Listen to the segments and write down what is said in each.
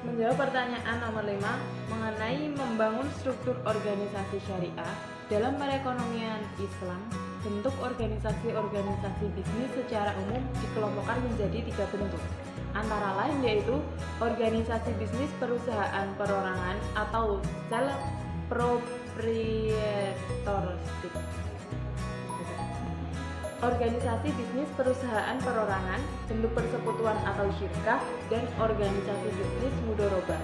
Menjawab pertanyaan nomor 5 mengenai membangun struktur organisasi syariah dalam perekonomian Islam, bentuk organisasi-organisasi bisnis secara umum dikelompokkan menjadi 3 bentuk. Antara lain yaitu organisasi bisnis perusahaan perorangan atau self-proprietorship. Organisasi bisnis perusahaan perorangan, bentuk persekutuan atau syirkah, dan organisasi bisnis mudharabah.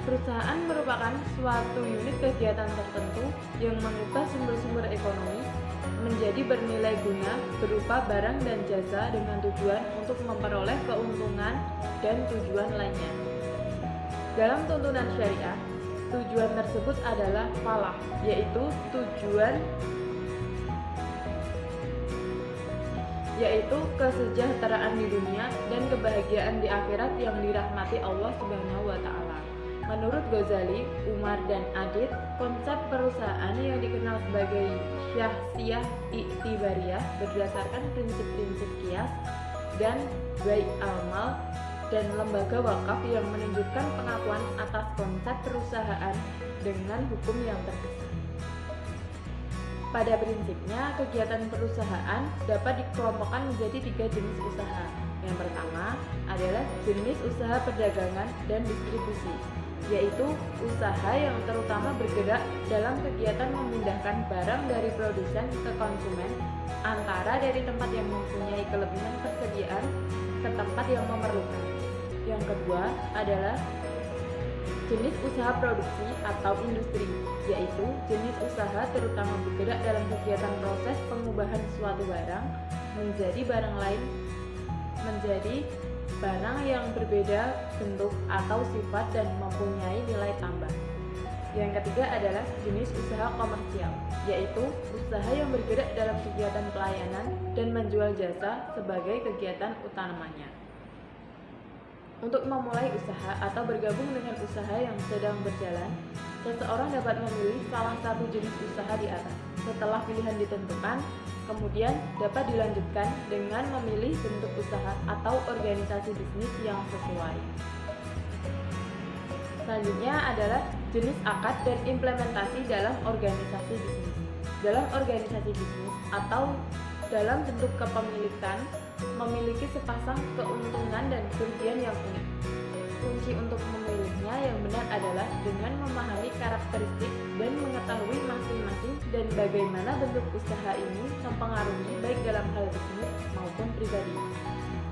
Perusahaan merupakan suatu unit kegiatan tertentu yang mengubah sumber-sumber ekonomi menjadi bernilai guna berupa barang dan jasa dengan tujuan untuk memperoleh keuntungan dan tujuan lainnya. Dalam tuntunan syariah, tujuan tersebut adalah falah, yaitu kesejahteraan di dunia dan kebahagiaan di akhirat yang dirahmati Allah Subhanahu wa taala. Menurut Ghazali, Umar dan Adit, konsep perusahaan yang dikenal sebagai syahsiyah iktibariyah berdasarkan prinsip-prinsip qiyas dan bai al-mal dan lembaga wakaf yang menunjukkan pengakuan atas konsep perusahaan dengan hukum yang terpisah. Pada prinsipnya, kegiatan perusahaan dapat dikelompokkan menjadi 3 jenis usaha. Yang pertama adalah jenis usaha perdagangan dan distribusi, yaitu usaha yang terutama bergerak dalam kegiatan memindahkan barang dari produsen ke konsumen, antara dari tempat yang mempunyai kelebihan persediaan ke tempat yang memerlukan. Yang kedua adalah jenis usaha produksi atau industri, yaitu jenis usaha terutama bergerak dalam kegiatan proses pengubahan suatu barang menjadi barang lain, menjadi barang yang berbeda bentuk atau sifat dan mempunyai nilai tambah. Yang ketiga adalah jenis usaha komersial, yaitu usaha yang bergerak dalam kegiatan pelayanan dan menjual jasa sebagai kegiatan utamanya. Untuk memulai usaha atau bergabung dengan usaha yang sedang berjalan, seseorang dapat memilih salah satu jenis usaha di atas. Setelah pilihan ditentukan, kemudian dapat dilanjutkan dengan memilih bentuk usaha atau organisasi bisnis yang sesuai. Selanjutnya adalah jenis akad dan implementasi dalam organisasi bisnis. Dalam organisasi bisnis atau dalam bentuk kepemilikan memiliki sepasang keuntungan dan kerugian yang unik. Kunci untuk memilihnya yang benar adalah dengan memahami karakteristik dan mengetahui masing-masing dan bagaimana bentuk usaha ini mempengaruhi baik dalam hal bisnis maupun pribadi.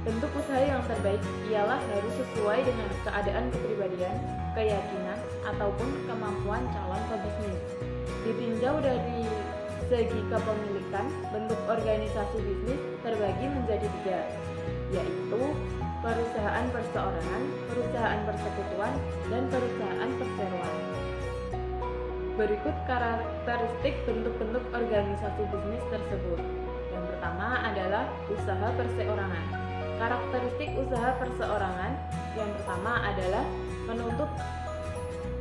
Bentuk usaha yang terbaik ialah harus sesuai dengan keadaan kepribadian, keyakinan, ataupun kemampuan calon pebisnis. Ditinjau dari segi kepemilikan, bentuk organisasi bisnis terbagi menjadi 3, yaitu perusahaan perseorangan, perusahaan persekutuan, dan perusahaan perseroan. Berikut karakteristik bentuk-bentuk organisasi bisnis tersebut. Yang pertama adalah usaha perseorangan. Karakteristik usaha perseorangan yang pertama adalah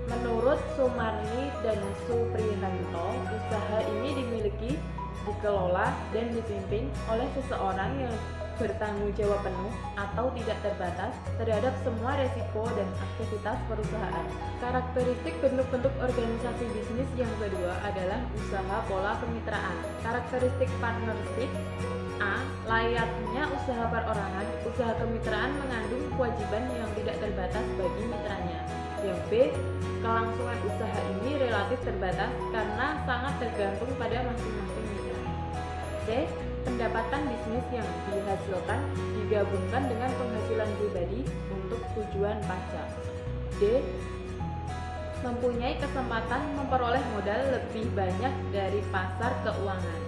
Menurut Sumarni dan Suprihanto, usaha ini dimiliki, dikelola, dan dipimpin oleh seseorang yang bertanggung jawab penuh atau tidak terbatas terhadap semua resiko dan aktivitas perusahaan. Karakteristik bentuk-bentuk organisasi bisnis yang kedua adalah usaha pola kemitraan. Karakteristik partnership. A. Layaknya usaha perorangan, usaha kemitraan mengandung kewajiban yang tidak terbatas bagi mitranya. Yang B. Kelangsungan usaha ini relatif terbatas karena sangat tergantung pada masing-masing mitra. C. Pendapatan bisnis yang dihasilkan digabungkan dengan penghasilan pribadi untuk tujuan pajak. D. Mempunyai kesempatan memperoleh modal lebih banyak dari pasar keuangan.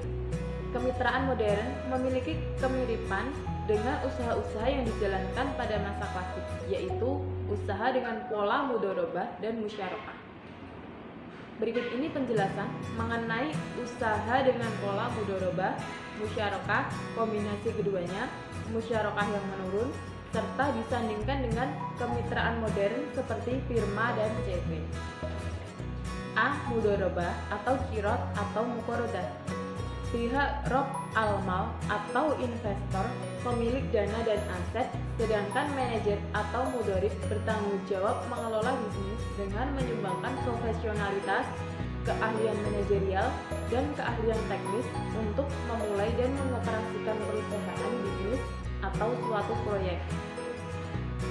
Kemitraan modern memiliki kemiripan dengan usaha-usaha yang dijalankan pada masa klasik, yaitu usaha dengan pola mudharabah dan musyarakah. Berikut ini penjelasan mengenai usaha dengan pola mudharabah, musyarakah, kombinasi keduanya, musyarakah yang menurun, serta disandingkan dengan kemitraan modern seperti firma dan CV. A. Mudharabah atau kirot atau muqaradah. pihak Rob Almal atau investor pemilik dana dan aset, sedangkan manajer atau mudorib bertanggung jawab mengelola bisnis dengan menyumbangkan profesionalitas, keahlian manajerial, dan keahlian teknis untuk memulai dan mengoperasikan perusahaan bisnis atau suatu proyek.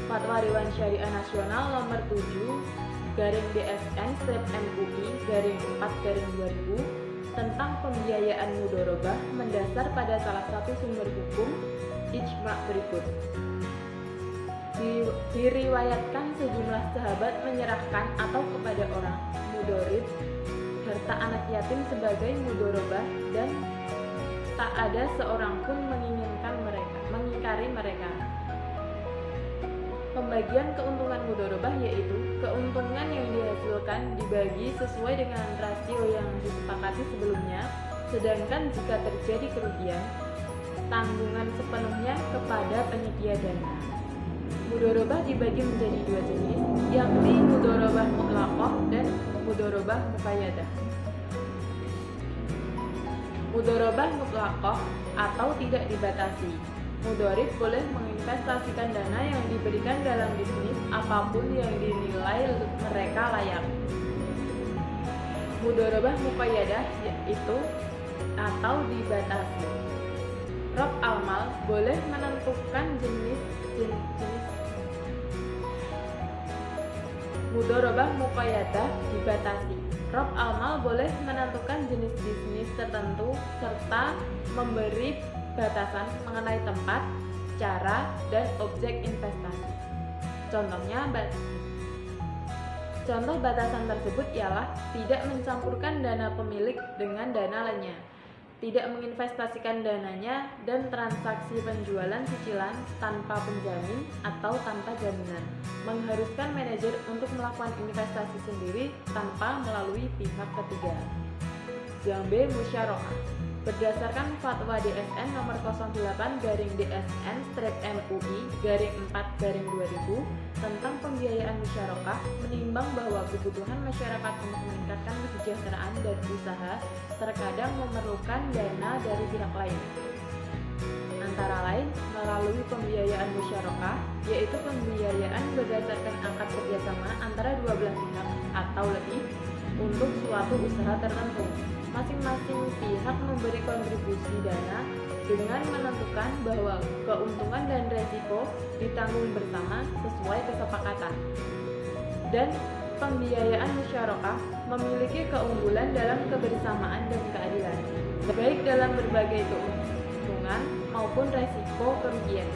Fatwa Dewan Syariah Nasional Nomor 7/DSN/MUI/4/2000 tentang pembiayaan mudorobah mendasar pada salah satu sumber hukum ijma' berikut. Diriwayatkan sejumlah sahabat menyerahkan atau kepada orang mudorib harta anak yatim sebagai mudorobah dan tak ada seorang pun mengingkari mereka. Pembagian keuntungan mudorobah yaitu keuntungan yang dihasilkan dibagi sesuai dengan rasio yang disepakati sebelumnya, sedangkan jika terjadi kerugian, tanggungan sepenuhnya kepada penyedia dana. Mudorobah dibagi menjadi dua jenis, yakni mudorobah mutlaqah dan mudorobah muqayyadah. Mudorobah mutlaqah atau tidak dibatasi. Mudorib boleh menginvestasikan dana yang diberikan dalam bisnis apapun yang dinilai mereka layak. Mudorobah muqayyadah yaitu atau dibatasi. Rob Almal boleh menentukan jenis mudorobah muqayyadah dibatasi. Rob Almal boleh menentukan jenis bisnis tertentu serta memberi batasan mengenai tempat, cara, dan objek investasi. Contoh batasan tersebut ialah tidak mencampurkan dana pemilik dengan dana lainnya, tidak menginvestasikan dananya, dan transaksi penjualan cicilan tanpa penjamin atau tanpa jaminan, mengharuskan manajer untuk melakukan investasi sendiri tanpa melalui pihak ketiga. Yang B. Musyarakah. Berdasarkan Fatwa DSN Nomor 08-DSN/MUI/4/2000 tentang pembiayaan musyarakah, menimbang bahwa kebutuhan masyarakat untuk meningkatkan kesejahteraan dan usaha terkadang memerlukan dana dari pihak lain, antara lain melalui pembiayaan musyarakah, yaitu pembiayaan berdasarkan akad kerjasama antara dua belah pihak atau lebih untuk suatu usaha tertentu. Masing-masing pihak memberi kontribusi dana dengan menentukan bahwa keuntungan dan resiko ditanggung bersama sesuai kesepakatan. Dan pembiayaan musyarakah memiliki keunggulan dalam kebersamaan dan keadilan, baik dalam berbagai keuntungan maupun resiko kerugian.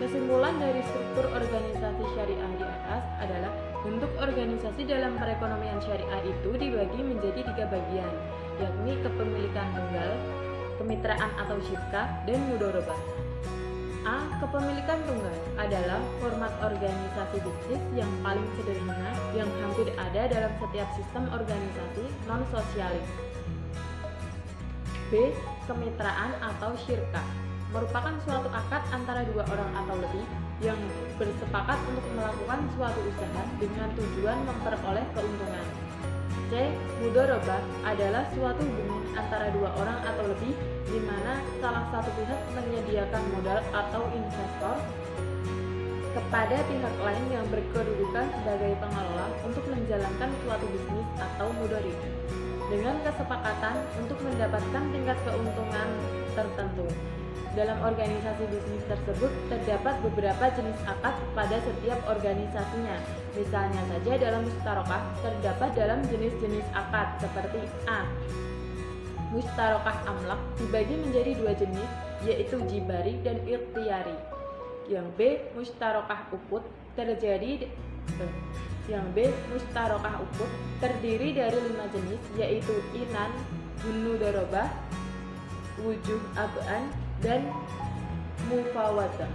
Kesimpulan dari struktur organisasi syariah di atas adalah bentuk organisasi dalam perekonomian syariah itu dibagi menjadi 3 bagian, yakni kepemilikan tunggal, kemitraan atau syirkah, dan mudorobah. A. Kepemilikan tunggal adalah format organisasi bisnis yang paling sederhana yang hampir ada dalam setiap sistem organisasi non-sosialis. B. Kemitraan atau syirkah merupakan suatu akad antara 2 orang atau lebih yang bersepakat untuk melakukan suatu usaha dengan tujuan memperoleh keuntungan. C. Mudorobah adalah suatu hubungan antara 2 orang atau lebih di mana salah satu pihak menyediakan modal atau investor kepada pihak lain yang berkedudukan sebagai pengelola untuk menjalankan suatu bisnis atau mudorib dengan kesepakatan untuk mendapatkan tingkat keuntungan tertentu. Dalam organisasi bisnis tersebut terdapat beberapa jenis akad pada setiap organisasinya. Misalnya saja dalam musyarakah terdapat dalam jenis-jenis akad seperti A. Musyarakah amlak dibagi menjadi 2 jenis, yaitu jibari dan ikhtiyari. Yang B. Musyarakah ukut terdiri dari 5 jenis, yaitu inan, mudorobah, wujuh ab'an, dan mufawadah.